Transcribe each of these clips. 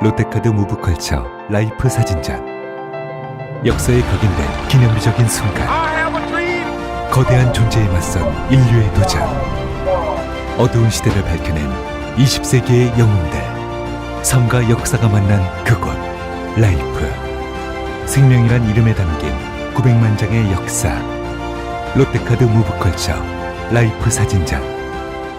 롯데카드 무브컬처 라이프 사진전. 역사에 각인된 기념비적인 순간. 거대한 존재에 맞선 인류의 도전. 어두운 시대를 밝혀낸 20세기의 영웅들. 삶과 역사가 만난 그곳. 라이프. 생명이란 이름에 담긴 900만 장의 역사. 롯데카드 무브컬처 라이프 사진전.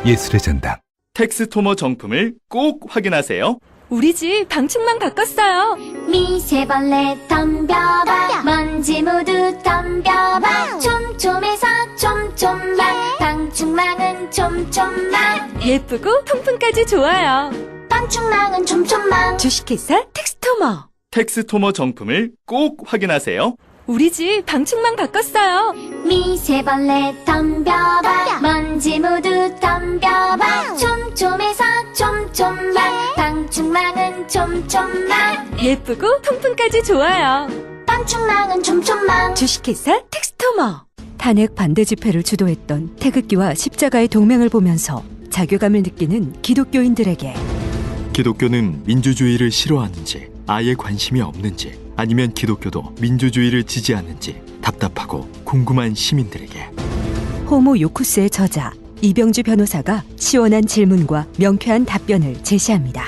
예술의 전당. 텍스토머 정품을 꼭 확인하세요. 우리 집 방충망 바꿨어요. 미세벌레 덤벼봐 먼지 모두 덤벼봐 촘촘해서 촘촘만 방충망은 촘촘만 예쁘고 통풍까지 좋아요. 방충망은 촘촘만 주식회사 텍스토머. 텍스토머 정품을 꼭 확인하세요. 우리 집 방충망 바꿨어요. 미세벌레 덤벼봐 먼지 모두 덤벼봐 촘촘해서 촘촘만 방충망은 촘촘만 예쁘고 통풍까지 좋아요. 방충망은 촘촘만 주식회사 텍스토머. 탄핵 반대 집회를 주도했던 태극기와 십자가의 동맹을 보면서 자괴감을 느끼는 기독교인들에게 기독교는 민주주의를 싫어하는지 아예 관심이 없는지 아니면 기독교도 민주주의를 지지하는지 답답하고 궁금한 시민들에게 호모 요쿠스의 저자 이병주 변호사가 시원한 질문과 명쾌한 답변을 제시합니다.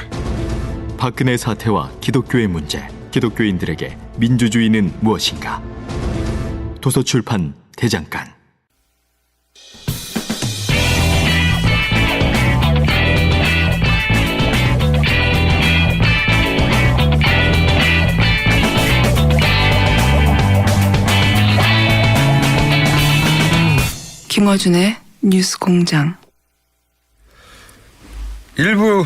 박근혜 사태와 기독교의 문제, 기독교인들에게 민주주의는 무엇인가? 도서출판 대장간. 김어준의 뉴스공장. 일부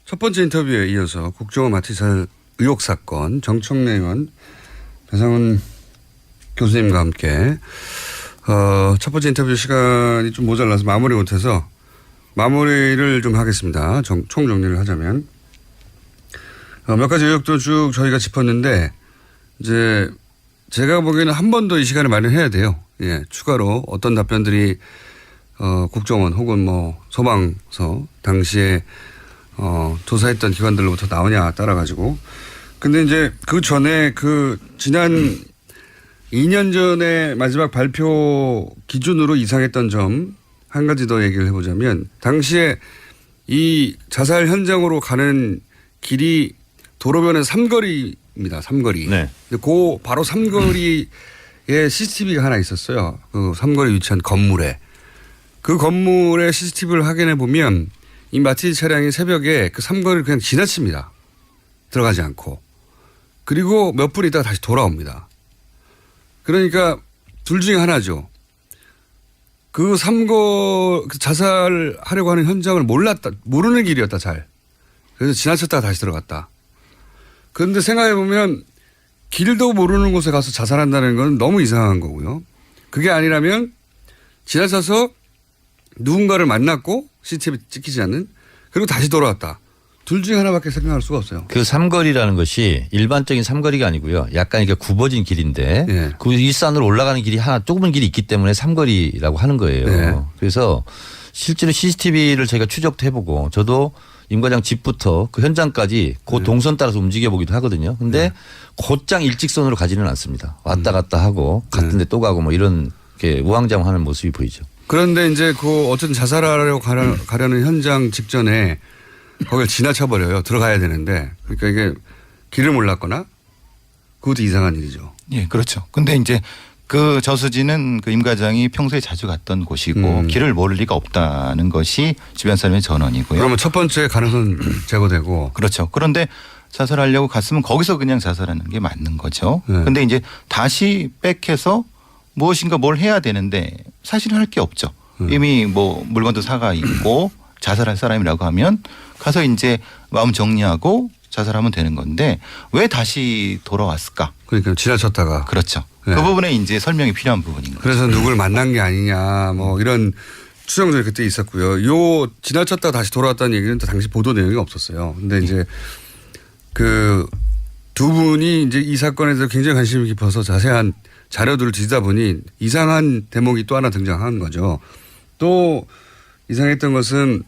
첫 번째 인터뷰에 이어서 국정원 마티살 의혹 사건 정청래 의원 배상훈 교수님과 함께 첫 번째 인터뷰 시간이 좀 모자라서 마무리 못해서 마무리를 좀 하겠습니다. 총정리를 하자면 몇 가지 의혹도 쭉 저희가 짚었는데 이제 제가 보기에는 한 번 더 이 시간을 마련해야 돼요. 예, 추가로 어떤 답변들이 국정원 혹은 뭐 소방서 당시에 조사했던 기관들로부터 나오냐 따라 가지고. 근데 이제 그 전에 그 지난 2년 전에 마지막 발표 기준으로 이상했던 점 한 가지 더 얘기를 해보자면 당시에 이 자살 현장으로 가는 길이 도로변의 삼거리입니다. 삼거리. 네. 그 바로 삼거리에 CCTV가 하나 있었어요. 그 삼거리 위치한 건물에. 그 건물의 CCTV를 확인해 보면 이 마티즈 차량이 새벽에 그 삼거리를 그냥 지나칩니다. 들어가지 않고. 그리고 몇 분 있다가 다시 돌아옵니다. 그러니까 둘 중에 하나죠. 그 자살하려고 하는 현장을 모르는 길이었다, 잘. 그래서 지나쳤다가 다시 들어갔다. 그런데 생각해 보면 길도 모르는 곳에 가서 자살한다는 건 너무 이상한 거고요. 그게 아니라면 지나쳐서 누군가를 만났고 CCTV 찍히지 않는 그리고 다시 돌아왔다. 둘 중에 하나밖에 생각할 수가 없어요. 그 삼거리라는 것이 일반적인 삼거리가 아니고요. 약간 이렇게 굽어진 길인데 네. 그 일산으로 올라가는 길이 하나 좁은 길이 있기 때문에 삼거리라고 하는 거예요. 네. 그래서 실제로 CCTV를 저희가 추적도 해보고 저도 임 과장 집부터 그 현장까지 그 동선 따라서 움직여 보기도 하거든요. 근데 곧장 일직선으로 가지는 않습니다. 왔다 갔다 하고 같은 데 또 가고 뭐 이런 게 우왕좌왕하는 모습이 보이죠. 그런데 이제 그 어쨌든 자살하려고 가려는 현장 직전에 거길 지나쳐 버려요. 들어가야 되는데. 그러니까 이게 길을 몰랐거나 그것도 이상한 일이죠. 예, 그렇죠. 근데 이제 그 저수지는 그 임 과장이 평소에 자주 갔던 곳이고 길을 모를 리가 없다는 것이 주변 사람의 전언이고요. 그러면 첫 번째 가능성은 제거되고. 그렇죠. 그런데 자살하려고 갔으면 거기서 그냥 자살하는 게 맞는 거죠. 그런데 이제 다시 백해서 무엇인가 뭘 해야 되는데 사실은 할 게 없죠. 이미 뭐 물건도 사가 있고 자살할 사람이라고 하면 가서 이제 마음 정리하고 자살하면 되는 건데 왜 다시 돌아왔을까? 그러니까 지나쳤다가. 그렇죠. 네. 그 부분에 이제 설명이 필요한 부분인 거죠. 그래서 누굴 만난 게 아니냐 뭐 이런 추정들이 그때 있었고요. 요 지나쳤다 다시 돌아왔다는 얘기는 또 당시 보도 내용이 없었어요. 근데 이제 그 두 분이 이제 이 사건에 대해서 굉장히 관심이 깊어서 자세한 자료들을 뒤지다 보니 이상한 대목이 또 하나 등장한 거죠. 또 이상했던 것은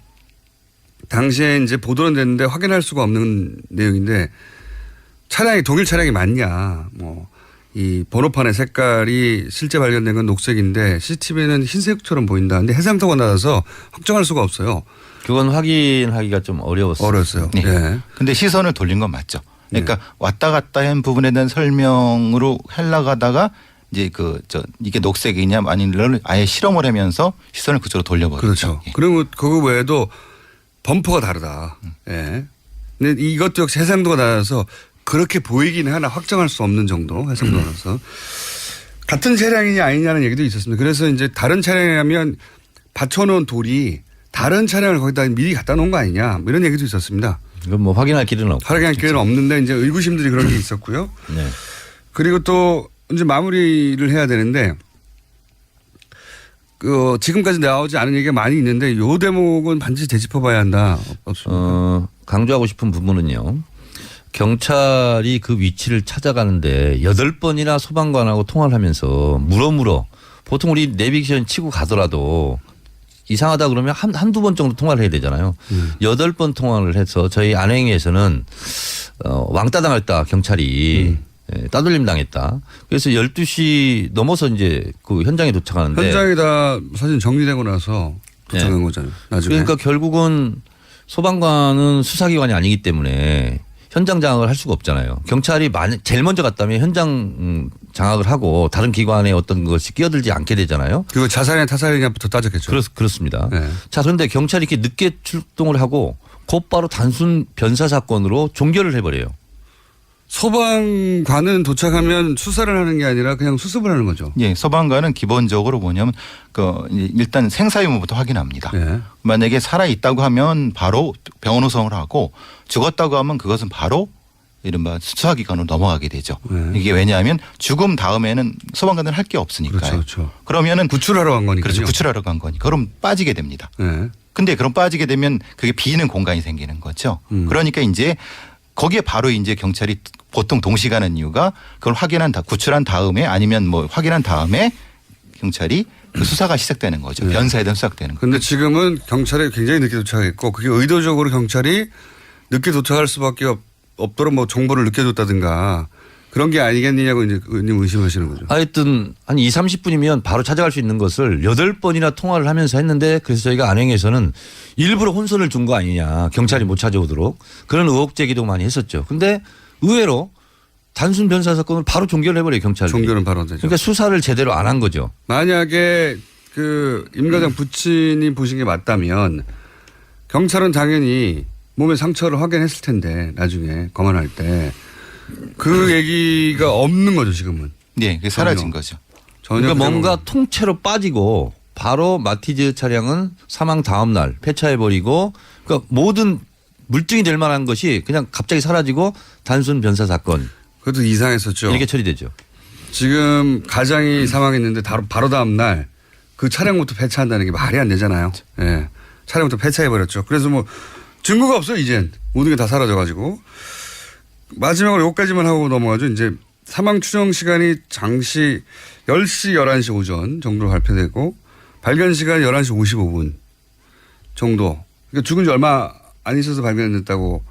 당시에 이제 보도는 됐는데 확인할 수가 없는 내용인데 차량이 동일 차량이 맞냐. 뭐 이 번호판의 색깔이 실제 발견된 건 녹색인데 CCTV는 흰색처럼 보인다. 근데 해상도가 낮아서 확정할 수가 없어요. 그건 확인하기가 좀 어려웠어요. 어려웠어요. 네. 예. 근데 시선을 돌린 건 맞죠. 그러니까 왔다 갔다 한 부분에 대한 설명으로 하려다가 이제 이게 녹색이냐 아니면 아예 실험을 하면서 시선을 그쪽으로 돌려버렸죠. 그렇죠. 예. 그리고 그거 외에도 범퍼가 다르다. 예. 근데 이것도 역시 해상도가 낮아서 그렇게 보이긴 하나 확정할 수 없는 정도 해상도가 낮아서 같은 차량이냐 아니냐는 얘기도 있었습니다. 그래서 이제 다른 차량이라면 받쳐놓은 돌이 다른 차량을 거기다 미리 갖다 놓은 거 아니냐 뭐 이런 얘기도 있었습니다. 이건 뭐 확인할 길은 없고. 확인할 길은 없는데 이제 의구심들이 그런 게 있었고요. 네. 그리고 또 이제 마무리를 해야 되는데 지금까지 나오지 않은 얘기가 많이 있는데 이 대목은 반드시 되짚어봐야 한다. 없습니까? 강조하고 싶은 부분은요. 경찰이 그 위치를 찾아가는데 8번이나 소방관하고 통화를 하면서 물어 보통 우리 내비게이션 치고 가더라도 이상하다 그러면 한두 번 정도 통화를 해야 되잖아요. 8번 통화를 해서 저희 안행에서는 왕따 당했다 경찰이 따돌림 당했다. 그래서 12시 넘어서 이제 그 현장에 도착하는데 현장이 다 사진 정리되고 나서 도착한 거잖아요. 나중에. 그러니까 결국은 소방관은 수사기관이 아니기 때문에 현장 장악을 할 수가 없잖아요. 경찰이 제일 먼저 갔다면 현장 장악을 하고 다른 기관의 어떤 것이 끼어들지 않게 되잖아요. 그리고 자살이냐 타살이냐부터 따졌겠죠. 그렇습니다. 네. 자, 그런데 경찰이 이렇게 늦게 출동을 하고 곧바로 단순 변사 사건으로 종결을 해버려요. 소방관은 도착하면 수사를 하는 게 아니라 그냥 수습을 하는 거죠. 예, 소방관은 기본적으로 뭐냐면 일단 생사 유무부터 확인합니다. 네. 만약에 살아 있다고 하면 바로 병원 후송을 하고 죽었다고 하면 그것은 바로 이른바 수사기관으로 넘어가게 되죠. 네. 이게 왜냐하면 죽음 다음에는 소방관은 할 게 없으니까요. 그렇죠. 그러면은 구출하러 간 거니까요. 그렇죠. 구출하러 간 거니까. 그럼 빠지게 됩니다. 네. 근데 그럼 빠지게 되면 그게 비는 공간이 생기는 거죠. 그러니까 이제 거기에 바로 이제 경찰이 보통 동시가는 이유가 그걸 구출한 다음에 아니면 뭐 확인한 다음에 경찰이 그 수사가 시작되는 거죠. 네. 변사에 대한 수사되는 거죠. 그런데 지금은 경찰이 굉장히 늦게 도착했고 그게 의도적으로 경찰이 늦게 도착할 수밖에 없도록 뭐 정보를 늦게 줬다든가 그런 게 아니겠느냐고 이제 의원님 의심하시는 거죠. 하여튼 한 2, 30분이면 바로 찾아갈 수 있는 것을 8번이나 통화를 하면서 했는데 그래서 저희가 안행에서는 일부러 혼선을 준 거 아니냐. 경찰이 못 찾아오도록 그런 의혹 제기도 많이 했었죠. 근데 의외로 단순 변사 사건을 바로 종결해버려요 경찰이. 종결은 바로 되죠. 그러니까 수사를 제대로 안 한 거죠. 만약에 임 과장 부친이 보신 게 맞다면 경찰은 당연히 몸의 상처를 확인했을 텐데 나중에 검안할 때 그 얘기가 없는 거죠 지금은. 네, 그게 사라진 거죠. 그러니까 뭔가 통째로 빠지고 바로 마티즈 차량은 사망 다음 날 폐차해버리고 그러니까 모든 물증이 될 만한 것이 그냥 갑자기 사라지고 단순 변사 사건. 그것도 이상했었죠. 이렇게 처리되죠. 지금 가장이 사망했는데 바로 다음 날 그 차량부터 폐차한다는 게 말이 안 되잖아요. 예. 차량부터 폐차해버렸죠. 그래서 뭐 증거가 없어요 이젠. 모든 게 다 사라져가지고. 마지막으로 여기까지만 하고 넘어가죠. 이제 사망 추정 시간이 장시 10시 11시 오전 정도로 발표되고 발견 시간 11시 55분 정도. 그러니까 죽은 지 얼마 안 있어서 발견됐다고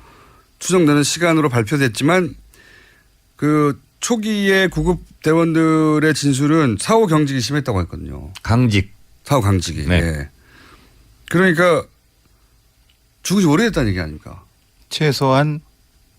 추정되는 시간으로 발표됐지만 그 초기에 구급 대원들의 진술은 사후 경직이 심했다고 했거든요. 사후 강직이. 네. 예. 그러니까 죽은 지 오래됐다는 얘기 아닙니까? 최소한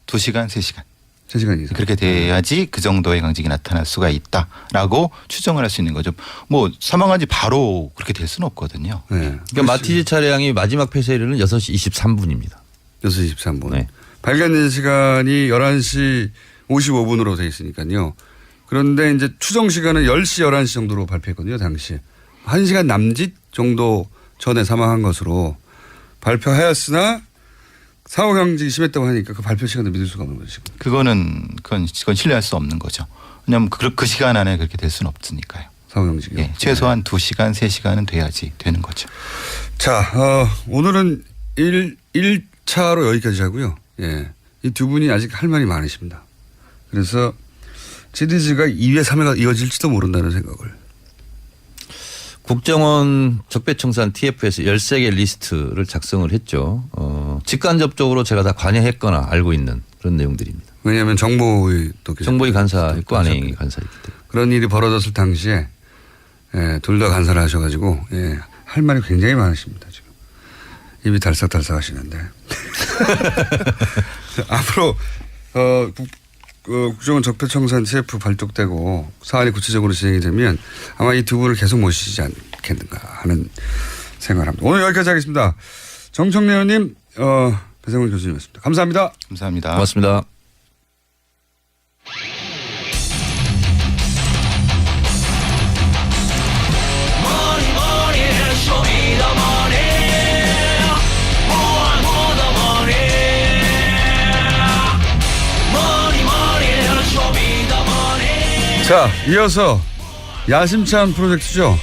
2시간, 3시간. 3시간 이상. 그렇게 돼야지 그 정도의 강직이 나타날 수가 있다라고 추정을 할 수 있는 거죠. 뭐 사망한 지 바로 그렇게 될 수는 없거든요. 네. 그러니까 마티즈 차량이 마지막 폐쇄일은 6시 23분입니다. 6시 23분. 네. 발견된 시간이 11시 55분으로 돼 있으니까요. 그런데 이제 추정 시간은 10시 11시 정도로 발표했거든요. 당시. 1시간 남짓 정도 전에 사망한 것으로 발표하였으나 사후 경직이 심했다고 하니까 그 발표 시간을 믿을 수가 없는 거죠. 그건 신뢰할 수 없는 거죠. 왜냐하면 그 시간 안에 그렇게 될 수는 없으니까요. 사후 경직이. 예, 최소한 2시간, 3시간은 돼야지 되는 거죠. 자, 오늘은 1차로 여기까지 하고요. 예. 이 두 분이 아직 할 말이 많으십니다. 그래서 시리즈가 2회, 3회가 이어질지도 모른다는 생각을. 국정원 적폐청산 TF에서 13개 리스트를 작성을 했죠. 직간접적으로 제가 다 관여했거나 알고 있는 그런 내용들입니다. 왜냐하면 정보위 또 정보위 간사했고 안행위 간사였기 때문에. 그런 일이 벌어졌을 당시에 둘 다 간사를 하셔가지고 할 말이 굉장히 많으십니다. 지금 입이 달싹달싹 하시는데 앞으로 국정원 적폐청산 TF 발족되고 사안이 구체적으로 진행이 되면 아마 이 두 분을 계속 모시지 않겠는가 하는 생각을 합니다. 오늘 여기까지 하겠습니다. 정청래 의원님, 배상훈 교수님이었습니다. 감사합니다. 감사합니다. 고맙습니다. 자, 이어서 야심찬 프로젝트죠.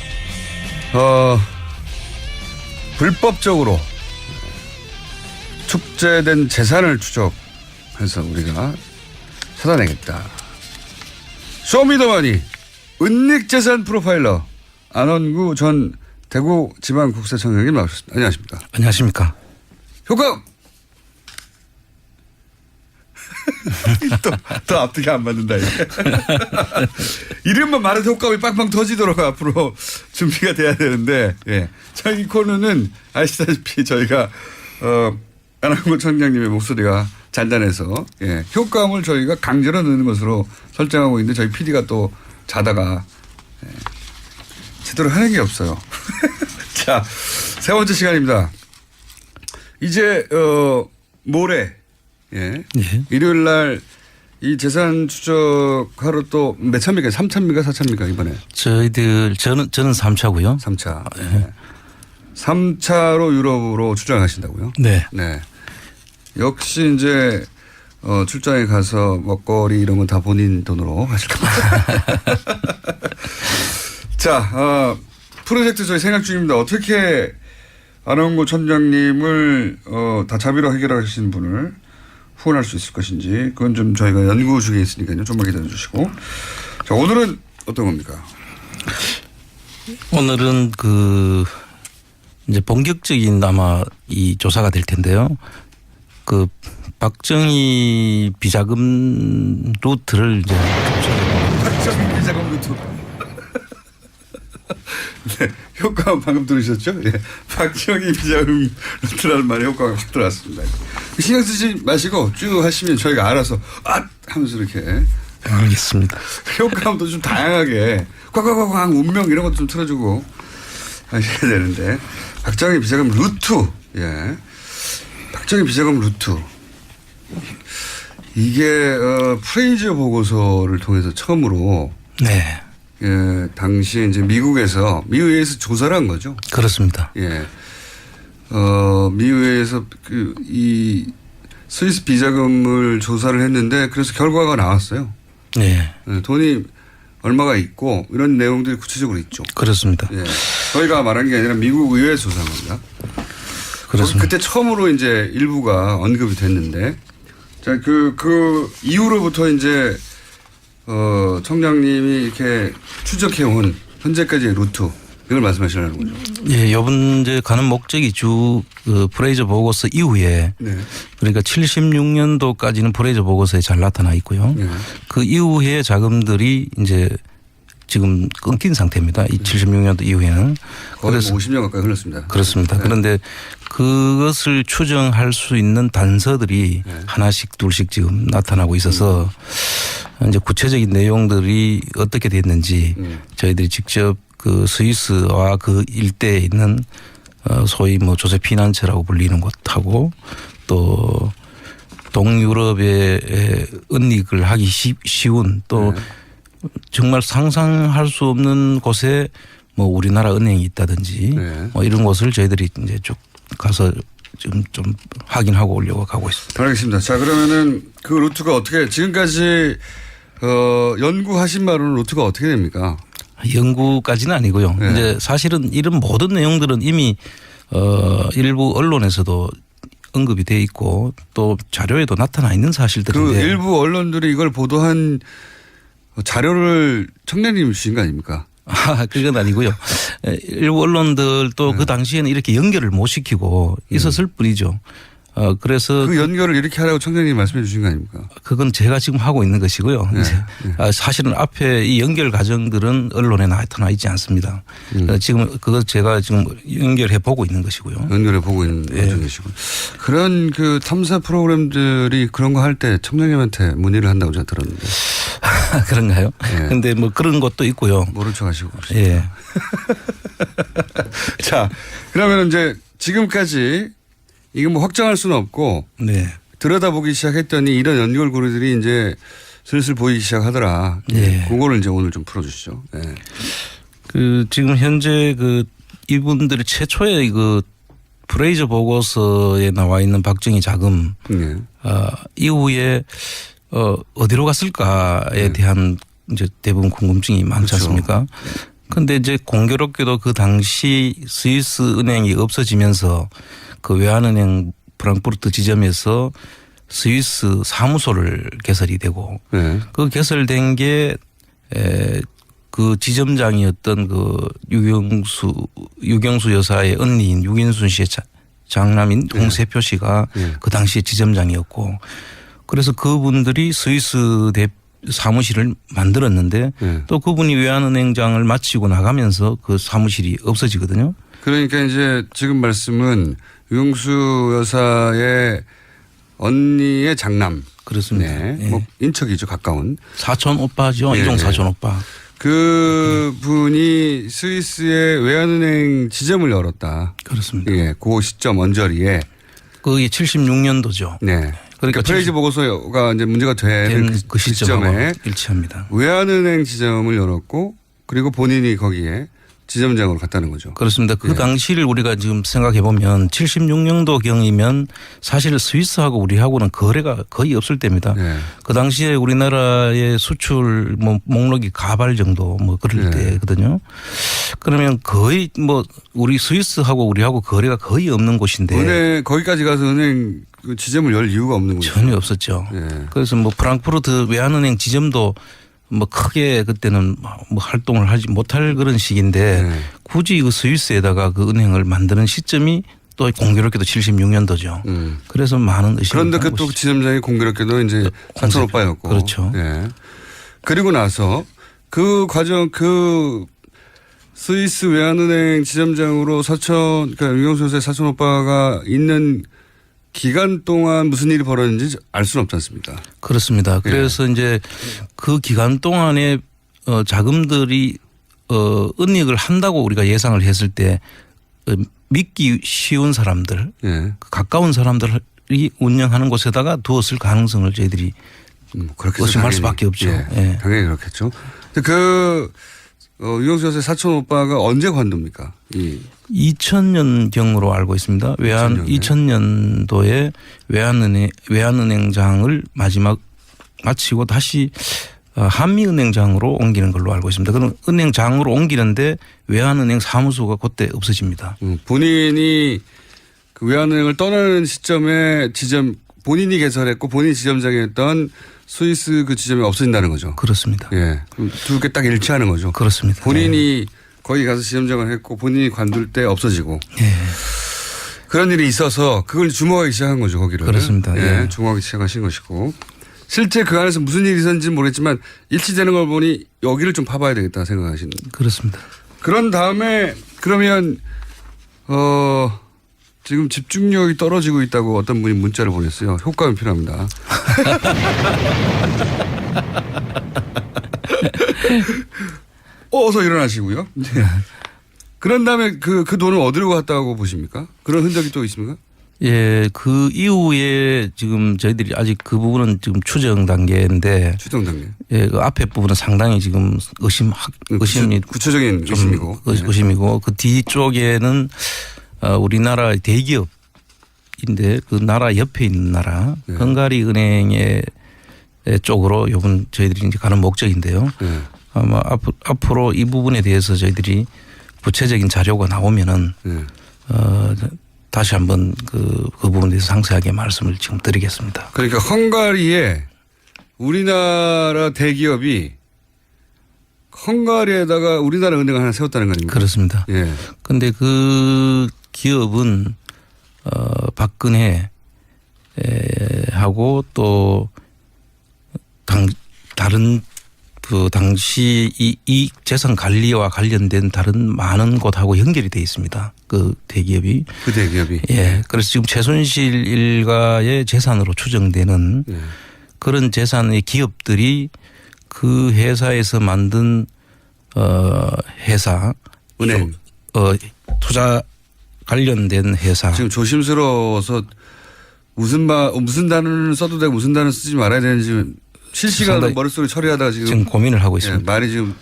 불법적으로 축제된 재산을 추적해서 우리가 찾아내겠다. 쇼미더머니 은닉재산 프로파일러 안원구 전 대구지방국세청장님 나오셨습니다. 안녕하십니까? 안녕하십니까? 효과 또 앞뒤가 안 맞는다. 이름만 말해도 효과음이 빵빵 터지도록 앞으로 준비가 돼야 되는데, 자, 이 코너는 아시다시피 저희가 안원구 청장님의 목소리가 잔잔해서 효과음을 저희가 강제로 넣는 것으로 설정하고 있는데 저희 PD가 또 자다가 제대로 하는 게 없어요. 자, 세 번째 시간입니다. 이제 모레 일요일 날 이 재산 추적하러 또 몇 차입니까? 3차입니까? 4차입니까? 이번에? 저는 3차고요. 3차. 3차로 유럽으로 출장하신다고요? 네. 네. 역시 이제 출장에 가서 먹거리 이런 건 다 본인 돈으로 하실 겁니다. 자, 프로젝트 저희 생각 중입니다. 어떻게 안원구 청장님을 다 자비로 해결하신 분을 후원할 수 있을 것인지 그건 좀 저희가 연구 중에 있으니까요. 좀만 기다려 주시고. 자, 오늘은 어떤 겁니까? 오늘은 이제 본격적인 아마 이 조사가 될 텐데요. 박정희 비자금 루트를 이제 박정희 비자금 루트. 네, 효과음 방금 들으셨죠? 박정희 비자금 루트라는 말에 효과가 확 들어왔습니다. 신경 쓰지 마시고 쭉 하시면 저희가 알아서 하면서 이렇게. 알겠습니다. 효과음도 좀 다양하게 꽉꽉꽉 운명 이런 것도 좀 틀어주고 하셔야 되는데 박정희 비자금 루트. 박정희 비자금 루트. 이게 프레이저 보고서를 통해서 처음으로 네. 당시에 이제 미국에서 미의회에서 조사를 한 거죠. 그렇습니다. 미의회에서 이 스위스 비자금을 조사를 했는데 그래서 결과가 나왔어요. 네. 돈이 얼마가 있고 이런 내용들이 구체적으로 있죠. 그렇습니다. 저희가 말한 게 아니라 미국 의회에서 조사한 겁니다. 그렇습니다. 그때 처음으로 이제 일부가 언급이 됐는데 자, 그 이후로부터 이제 청장님이 이렇게 추적해온 현재까지의 루트 이걸 말씀하시려는 거죠. 이번 이제 가는 목적이 프레이저 보고서 이후에 그러니까 76년도까지는 프레이저 보고서에 잘 나타나 있고요. 그 이후에 자금들이 이제 지금 끊긴 상태입니다. 이 76년도 이후에는. 거의 그래서 50년 가까이 흘렀습니다. 그렇습니다. 그런데 그것을 추정할 수 있는 단서들이 하나씩 둘씩 지금 나타나고 있어서 이제 구체적인 내용들이 어떻게 됐는지 저희들이 직접 그 스위스와 그 일대에 있는 소위 뭐 조세 피난처라고 불리는 곳하고 또 동유럽에 은닉을 하기 쉬운 또 정말 상상할 수 없는 곳에 뭐 우리나라 은행이 있다든지 뭐 이런 곳을 저희들이 이제 쭉 가서 지금 좀 확인하고 오려고 가고 있습니다. 알겠습니다. 자, 그러면은 그 루트가 어떻게 지금까지 연구하신 바로는 루트가 어떻게 됩니까? 연구까지는 아니고요. 이제 사실은 이런 모든 내용들은 이미 일부 언론에서도 언급이 돼 있고 또 자료에도 나타나 있는 사실들인데 그 일부 언론들이 이걸 보도한 자료를 청장님이 주신 거 아닙니까? 그건 아니고요. 일부 언론들도 그 당시에는 이렇게 연결을 못 시키고 있었을 뿐이죠. 그래서 그 연결을 이렇게 하라고 청장님이 말씀해 주신 거 아닙니까? 그건 제가 지금 하고 있는 것이고요. 네. 이제 사실은 앞에 이 연결 과정들은 언론에 나타나 있지 않습니다. 지금 그거 제가 지금 연결해 보고 있는 것이고요. 연결해 보고 있는 중이시고 그런 그 탐사 프로그램들이 그런 거 할 때 청장님한테 문의를 한다고 제가 들었는데 그런가요? 그런데 뭐 그런 것도 있고요. 모른 척 하시고 그러십니다. 예. 자, 그러면 이제 지금까지 이게 뭐 확정할 수는 없고 네. 들여다보기 시작했더니 이런 연결고리들이 이제 슬슬 보이기 시작하더라. 예. 그거를 이제 오늘 좀 풀어주시죠. 예. 그 지금 현재 그 이분들이 최초의 그 프레이저 보고서에 나와 있는 박정희 자금 예. 이후에 어디로 갔을까에 대한 이제 대부분 궁금증이 많지 그렇죠. 않습니까? 그런데 이제 공교롭게도 그 당시 스위스 은행이 없어지면서 그 외환은행 프랑크푸르트 지점에서 스위스 사무소를 개설이 되고 네. 그 개설된 게 그 지점장이었던 그 유경수 여사의 언니인 유인순 씨의 장남인 홍세표 씨가 그 당시에 지점장이었고 그래서 그분들이 스위스 사무실을 만들었는데 또 그분이 외환은행장을 마치고 나가면서 그 사무실이 없어지거든요. 그러니까 이제 지금 말씀은 유경수 여사의 언니의 장남. 그렇습니다. 네. 예. 뭐 인척이죠. 가까운. 사촌 오빠죠. 예. 이종 사촌 오빠. 그 분이 스위스의 외환은행 지점을 열었다. 그렇습니다. 예. 그 시점 언저리에. 그게 76년도죠. 네. 그러니까 프레이즈 보고서가 이제 문제가 된 그 시점에 일치합니다. 외환은행 지점을 열었고 그리고 본인이 거기에 지점장으로 갔다는 거죠. 그렇습니다. 그 당시를 우리가 지금 생각해 보면 76년도 경이면 사실 스위스하고 우리하고는 거래가 거의 없을 때입니다. 네. 그 당시에 우리나라의 수출 뭐 목록이 가발 정도 뭐 그럴 때거든요. 그러면 거의 뭐 우리 스위스하고 우리하고 거래가 거의 없는 곳인데. 은행 거기까지 가서 은행 그 지점을 열 이유가 없는 거죠. 전혀 없었죠. 그래서 뭐 프랑크푸르트 외환은행 지점도 뭐 크게 그때는 뭐 활동을 하지 못할 그런 시기인데 굳이 그 스위스에다가 그 은행을 만드는 시점이 또 공교롭게도 76년도죠. 그래서 많은 의심이 그런데 그 또 지점장이 공교롭게도 이제 사촌 오빠였고. 그렇죠. 예. 그리고 나서 그 과정 그 스위스 외환은행 지점장으로 그러니까 유경수 여사의 사촌 오빠가 있는 기간 동안 무슨 일이 벌어졌는지 알 수는 없지 않습니까? 그렇습니다. 그래서 이제 그 기간 동안에 자금들이 은닉을 한다고 우리가 예상을 했을 때 믿기 쉬운 사람들, 가까운 사람들이 운영하는 곳에다가 두었을 가능성을 저희들이 의심할 수밖에 없죠. 예. 당연히 그렇겠죠. 그 유경수 여사의 사촌 오빠가 언제 관둡니까? 2000년경으로 알고 있습니다. 2000년도에 외환은행장을 마치고 다시 한미은행장으로 옮기는 걸로 알고 있습니다. 그럼 은행장으로 옮기는데 외환은행 사무소가 그때 없어집니다. 본인이 그 외환은행을 떠나는 시점에 본인이 개설했고 본인이 지점장이었던 스위스 그 지점이 없어진다는 거죠. 그렇습니다. 예. 두 개 딱 일치하는 거죠. 그렇습니다. 본인이 거기 가서 지점장을 했고 본인이 관둘 때 없어지고. 예. 그런 일이 있어서 그걸 주목하기 시작한 거죠. 거기를. 그렇습니다. 예. 주목하기 시작하신 것이고. 실제 그 안에서 무슨 일이 있었는지는 모르겠지만 일치되는 걸 보니 여기를 좀 파봐야 되겠다 생각하시는. 그렇습니다. 그런 다음에 그러면 지금 집중력이 떨어지고 있다고 어떤 분이 문자를 보냈어요. 효과는 필요합니다. 어서 일어나시고요. 네. 그런 다음에 그 돈을 어디로 갔다고 보십니까? 그런 흔적이 또 있습니까? 예, 그 이후에 지금 저희들이 아직 그 부분은 지금 추정 단계인데. 추정 단계. 예, 그 앞에 부분은 상당히 지금 의심이 구체적인 의심이고. 의심이고 그 뒤쪽에는 우리나라 대기업인데 그 나라 옆에 있는 나라 헝가리 은행의 쪽으로 요번 저희들이 이제 가는 목적인데요. 아마 앞으로 이 부분에 대해서 저희들이 구체적인 자료가 나오면은 다시 한번 그 부분에 대해서 상세하게 말씀을 지금 드리겠습니다. 그러니까 헝가리에 우리나라 대기업이 헝가리에다가 우리나라 은행을 하나 세웠다는 거 아닙니까? 그렇습니다. 예. 근데 그 기업은 박근혜 하고 또 다른 그 당시 이 재산 관리와 관련된 다른 많은 곳하고 연결이 돼 있습니다. 그 대기업이. 그 대기업이. 예. 그래서 지금 최순실 일가의 재산으로 추정되는 예. 그런 재산의 기업들이 그 회사에서 만든 회사 은행. 투자 관련된 회사. 지금 조심스러워서 무슨 단어를 써도 되고 무슨 단어를 쓰지 말아야 되는지 실시간으로 머릿속에 처리하다가 지금 고민을 하고 있습니다. 말이 지금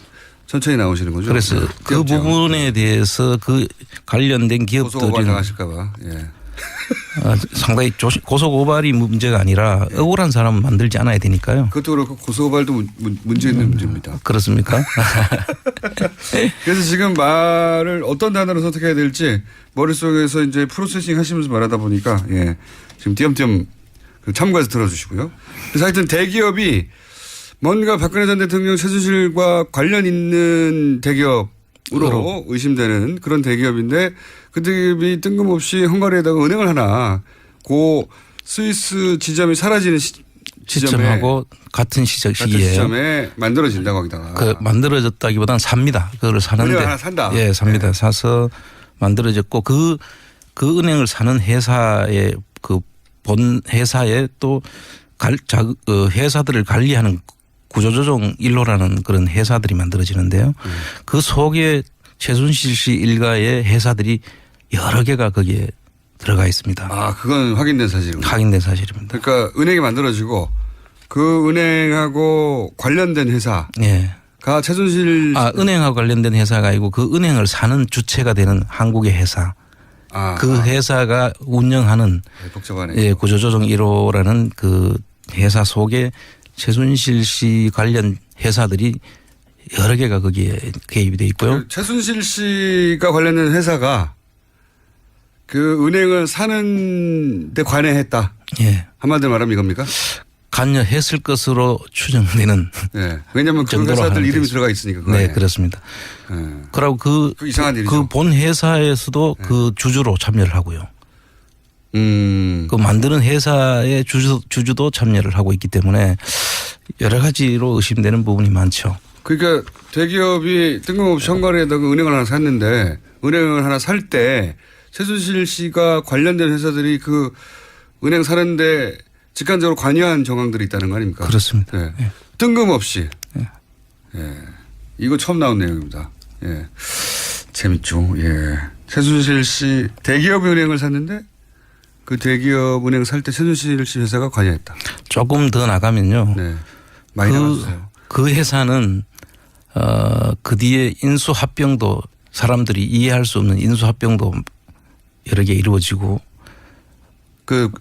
천천히 나오시는 거죠. 그래서 그 부분에 대해서 그 관련된 고소고발 기업들은 당하실까 봐. 예. 상당히 고소고발이 문제가 아니라 억울한 사람은 만들지 않아야 되니까요. 그것도 그렇고 고소고발도 문제 있는 문제입니다. 그렇습니까? 그래서 지금 말을 어떤 단어로 선택해야 될지 머릿속에서 이제 프로세싱 하시면서 말하다 보니까 예. 지금 띄엄띄엄 참고해서 들어주시고요. 그래서 하여튼 대기업이 뭔가 박근혜 전 대통령 최순실과 관련 있는 대기업으로 의심되는 그런 대기업인데 그 대기업이 뜬금없이 헝가리에다가 은행을 하나 고 스위스 지점이 사라지는 시점하고 같은 시기에 만들어진다고 하기다가. 그 만들어졌다기보다는 삽니다. 그걸 사는데. 은행을 하나 산다. 예, 삽니다. 네. 사서 만들어졌고 그 은행을 사는 회사의 그 본 회사에 또 회사들을 관리하는 구조조정 1호라는 그런 회사들이 만들어지는데요. 그 속에 최순실 씨 일가의 회사들이 여러 개가 거기에 들어가 있습니다. 아, 그건 확인된 사실입니다. 확인된 사실입니다. 그러니까 은행이 만들어지고 그 은행하고 관련된 회사가 최순실 은행하고 관련된 회사가 아니고 그 은행을 사는 주체가 되는 한국의 회사. 그 회사가 운영하는 복잡하네. 구조조정 1호라는 그 회사 속에 최순실 씨 관련 회사들이 여러 개가 거기에 개입이 돼 있고요. 최순실 씨가 관련된 회사가 그 은행을 사는 데 관여했다. 예. 한마디로 말하면 이겁니까? 관여했을 것으로 추정되는. 네. 왜냐하면 그 회사들 이름이 들어가 있으니까. 네, 그렇습니다. 네. 그리고 그 이상한 일이죠. 그 본 회사에서도 그 주주로 참여를 하고요. 그 만드는 회사의 주주도 참여를 하고 있기 때문에 여러 가지로 의심되는 부분이 많죠. 그러니까 대기업이 뜬금없이 헝가리에다가 은행을 하나 샀는데 은행을 하나 살 때 최순실 씨가 관련된 회사들이 그 은행 사는데 직간접으로 관여한 정황들이 있다는 거 아닙니까? 그렇습니다. 네. 예. 뜬금없이. 예. 이거 처음 나온 내용입니다. 예. 재밌죠. 예. 최순실 씨 대기업 은행을 샀는데 그 대기업 은행 살 때 최순실 씨 회사가 관여했다. 조금 더 나가면요. 네. 많이 나갔어요. 그 회사는 그 뒤에 인수합병도 사람들이 이해할 수 없는 인수합병도 여러 개 이루어지고 그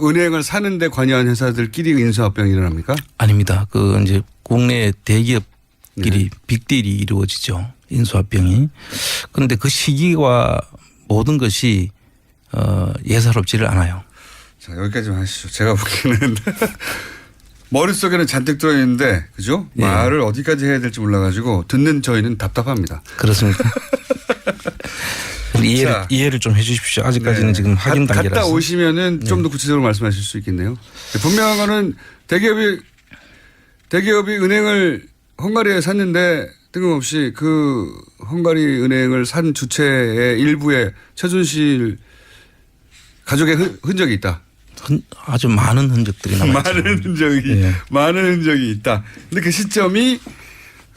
은행을 사는데 관여한 회사들끼리 인수합병이 일어납니까? 아닙니다. 그 이제 국내 대기업끼리 빅딜이 이루어지죠. 인수합병이. 그런데 그 시기와 모든 것이 예사롭지를 않아요. 자, 여기까지만 하시죠. 제가 보기에는 머릿속에는 잔뜩 들어있는데 그죠? 예. 말을 어디까지 해야 될지 몰라가지고 듣는 저희는 답답합니다. 그렇습니다. 이해를 좀 해 주십시오. 아직까지는 지금 확인 단계라서. 갔다 오시면은 좀 더 구체적으로 말씀하실 수 있겠네요. 분명한 거는 대기업이 은행을 헝가리에 샀는데 뜬금없이 그 헝가리 은행을 산 주체의 일부에 최순실 가족의 흔적이 있다. 아주 많은 흔적들이 남아있죠. 많은 흔적이 있다. 근데 그 시점이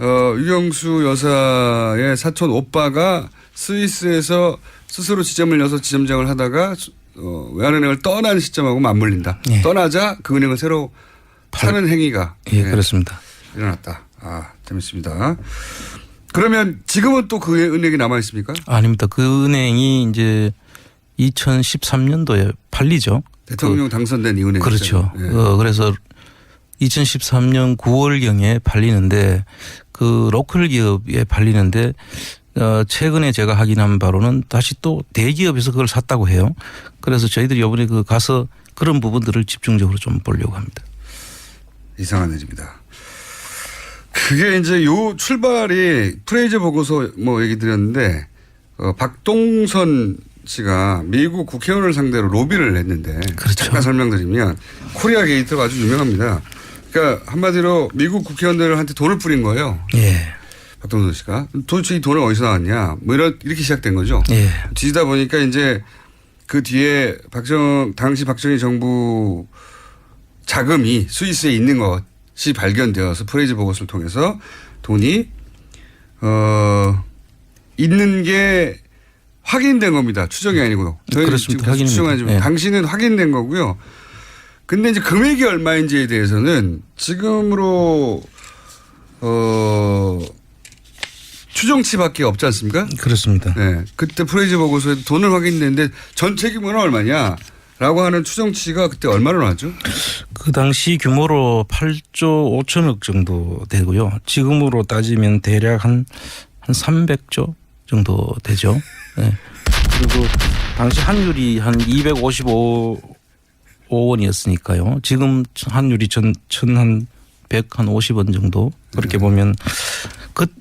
유경수 여사의 사촌 오빠가 스위스에서 스스로 지점을 여서 지점장을 하다가 외환은행을 떠난 시점하고 맞물린다. 예. 떠나자 그 은행을 새로 사는 행위가 그렇습니다. 일어났다. 아, 재밌습니다. 그러면 지금은 또 그 은행이 남아 있습니까? 아닙니다. 그 은행이 이제 2013년도에 팔리죠. 대통령 당선된 이 은행. 그렇죠. 예. 그래서 2013년 9월경에 팔리는데 그 로컬 기업에 팔리는데 최근에 제가 확인한 바로는 다시 또 대기업에서 그걸 샀다고 해요. 그래서 저희들이 이번에 그 가서 그런 부분들을 집중적으로 좀 보려고 합니다. 이상한 일입니다. 그게 이제 요 출발이 프레이저 보고서 뭐 얘기 드렸는데 박동선 씨가 미국 국회의원을 상대로 로비를 했는데 그렇죠. 잠깐 설명드리면 코리아 게이트가 아주 유명합니다. 그러니까 한마디로 미국 국회의원들한테 돈을 뿌린 거예요. 예. 박동선 씨가 도대체 이 돈은 어디서 나왔냐 뭐 이렇게 시작된 거죠. 예. 뒤지다 보니까 이제 그 뒤에 당시 박정희 정부 자금이 스위스에 있는 것이 발견되어서 프레이즈 보고서를 통해서 돈이 있는 게 확인된 겁니다. 추정이 아니고요. 그렇습니다. 지금 추정하지만 예. 당시는 확인된 거고요. 근데 이제 금액이 얼마인지에 대해서는 지금으로 추정치밖에 없지 않습니까? 그렇습니다. 네. 그때 프레이즈 보고서에 돈을 확인했는데 전체 규모는 얼마냐라고 하는 추정치가 그때 얼마나 나왔죠? 그 당시 규모로 8조 5천억 정도 되고요. 지금으로 따지면 대략 한 300조 정도 되죠. 네. 그리고 당시 환율이 한 255원이었으니까요. 지금 환율이 1,150원 정도. 그렇게 보면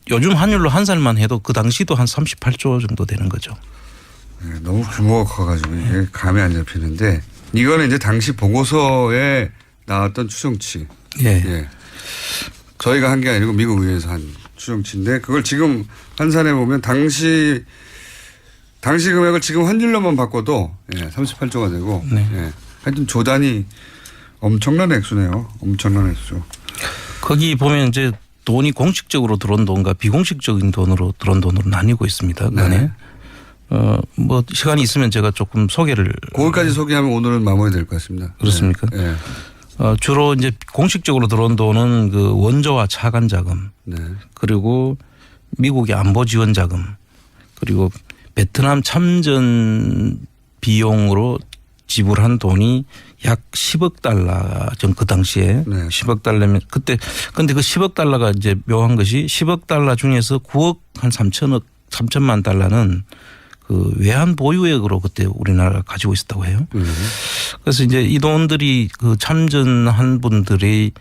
요즘 환율로 한 살만 해도 그 당시도 한 38조 정도 되는 거죠. 네, 너무 규모가 커가지고 이게 감이 안 잡히는데 이거는 이제 당시 보고서에 나왔던 추정치. 예. 예. 저희가 한 게 아니고 미국 의회에서 한 추정치인데 그걸 지금 환산해 보면 당시 금액을 지금 환율로만 바꿔도 38조가 되고 네. 예. 하여튼 조단이 엄청난 액수네요. 엄청난 액수. 거기 보면 이제 돈이 공식적으로 들어온 돈과 비공식적인 돈으로 들어온 돈으로 나뉘고 있습니다. 그 안에. 네. 뭐 시간이 있으면 제가 조금 소개를. 그걸까지 소개하면 오늘은 마무리될 것 같습니다. 그렇습니까? 네. 주로 이제 공식적으로 들어온 돈은 그 원조와 차관 자금, 네. 그리고 미국의 안보 지원 자금, 그리고 베트남 참전 비용으로 지불한 돈이 약 10억 달러 전 그 당시에 네. 10억 달러면 그때 근데 그 10억 달러가 이제 묘한 것이 10억 달러 중에서 9억 한 3천만 달러는 그 외환 보유액으로 그때 우리나라가 가지고 있었다고 해요. 그래서 이제 이 돈들이 그 참전한 분들에서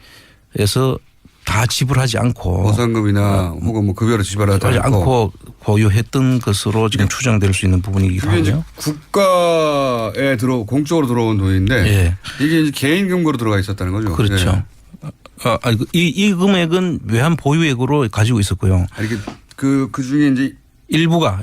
다 지불하지 않고 보상금이나 혹은 뭐 급여로 지불하지 않고 보유했던 것으로 지금 추정될 수 있는 부분이기도 그게 이제 하고요. 국가에 공적으로 들어온 돈인데 예. 이게 이제 개인 금고로 들어가 있었다는 거죠. 그렇죠. 이 금액은 외환 보유액으로 가지고 있었고요. 아니 그 중에 이제 일부가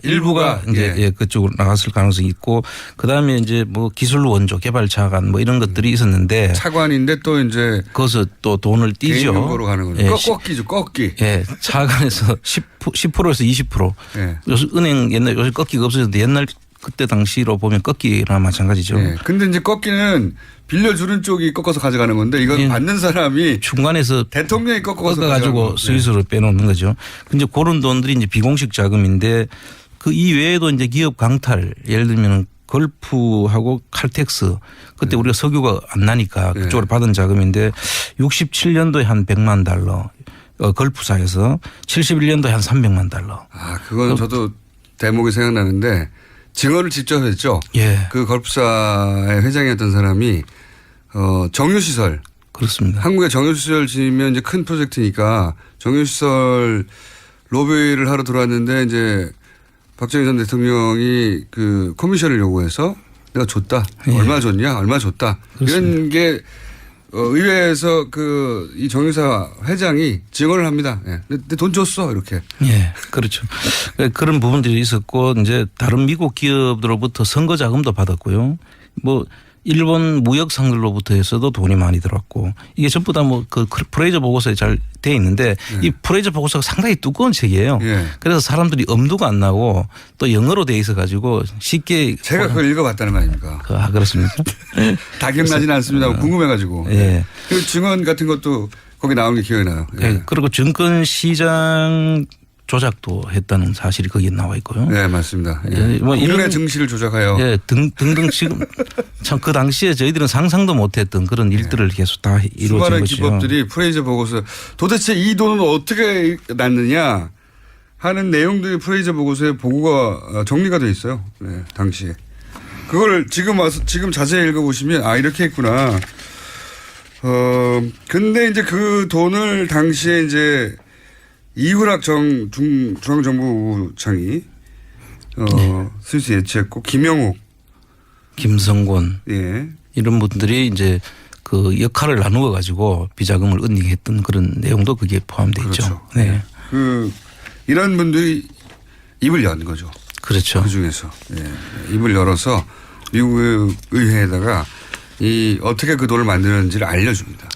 이제 예. 그쪽으로 나갔을 가능성이 있고 그다음에 이제 뭐 기술 원조 개발 차관 뭐 이런 것들이 있었는데 차관인데 또 이제 거기서 또 돈을 띄죠. 개인 금고로 가는 거죠. 예. 꺾기죠. 꺾기. 예. 차관에서 10%에서 20%. 예. 요새 은행 요새 꺾기가 없어졌는데 옛날 그때 당시로 보면 꺾기랑 마찬가지죠. 예. 근데 이제 꺾기는 빌려주는 쪽이 꺾어서 가져가는 건데 이건 예. 받는 사람이 중간에서 대통령이 꺾어가지고 스위스로 빼놓는 거죠. 근데 그런 돈들이 이제 비공식 자금인데 그 이외에도 이제 기업 강탈 예를 들면 걸프하고 칼텍스 그때 우리가 석유가 안 나니까 그쪽으로 받은 자금인데 67년도에 한 100만 달러 걸프사에서 71년도에 한 300만 달러. 아, 그건 저도 대목이 생각나는데 증언을 직접 했죠. 예. 그 걸프사의 회장이었던 사람이 정유시설. 그렇습니다. 한국에 정유시설 지으면 이제 큰 프로젝트니까 정유시설 로비를 하러 들어왔는데 이제 박정희 전 대통령이 그 커미션을 요구해서 내가 줬다. 예. 얼마 줬냐? 얼마 줬다. 그렇습니다. 이런 게 의회에서 이 정유사 회장이 증언을 합니다. 예. 근데 돈 줬어. 이렇게. 예, 그렇죠. 그런 부분들이 있었고 이제 다른 미국 기업들로부터 선거 자금도 받았고요. 뭐 일본 무역상들로부터 해서도 돈이 많이 들어왔고 이게 전부 다 뭐 그 프레이저 보고서에 잘 돼 있는데 이 프레이저 보고서가 상당히 두꺼운 책이에요. 예. 그래서 사람들이 엄두가 안 나고 또 영어로 돼 있어 가지고 쉽게 제가 그걸 읽어봤다는 거 아닙니까? 그렇습니까? 다 기억나지는 않습니다. 궁금해가지고. 예. 그 증언 같은 것도 거기 나온 게 기억이 나요. 예. 예. 그리고 증권 시장 조작도 했다는 사실이 거기에 나와 있고요. 네, 맞습니다. 예. 예, 뭐 국내 이런 증시를 조작하여. 예, 등등 지금 참 그 당시에 저희들은 상상도 못했던 그런 일들을 계속 다 이루어진 수많은 거죠. 기법들이 프레이저 보고서 도대체 이 돈은 어떻게 났느냐 하는 내용들이 프레이저 보고서에 보고가 정리가 돼 있어요. 네, 당시에. 그걸 지금 자세히 읽어보시면 아, 이렇게 했구나. 근데 이제 그 돈을 당시에 이제 이훈학 중앙정보부장이 스위스 예치했고 김영욱, 김성곤 예, 이런 분들이 이제 그 역할을 나누어 가지고 비자금을 은닉했던 그런 내용도 거기에 포함돼 있죠. 그렇죠. 네, 이런 분들이 입을 연 거죠. 그렇죠. 그 중에서 입을 열어서 미국 의회에다가 어떻게 그 돈을 만드는지를 알려줍니다.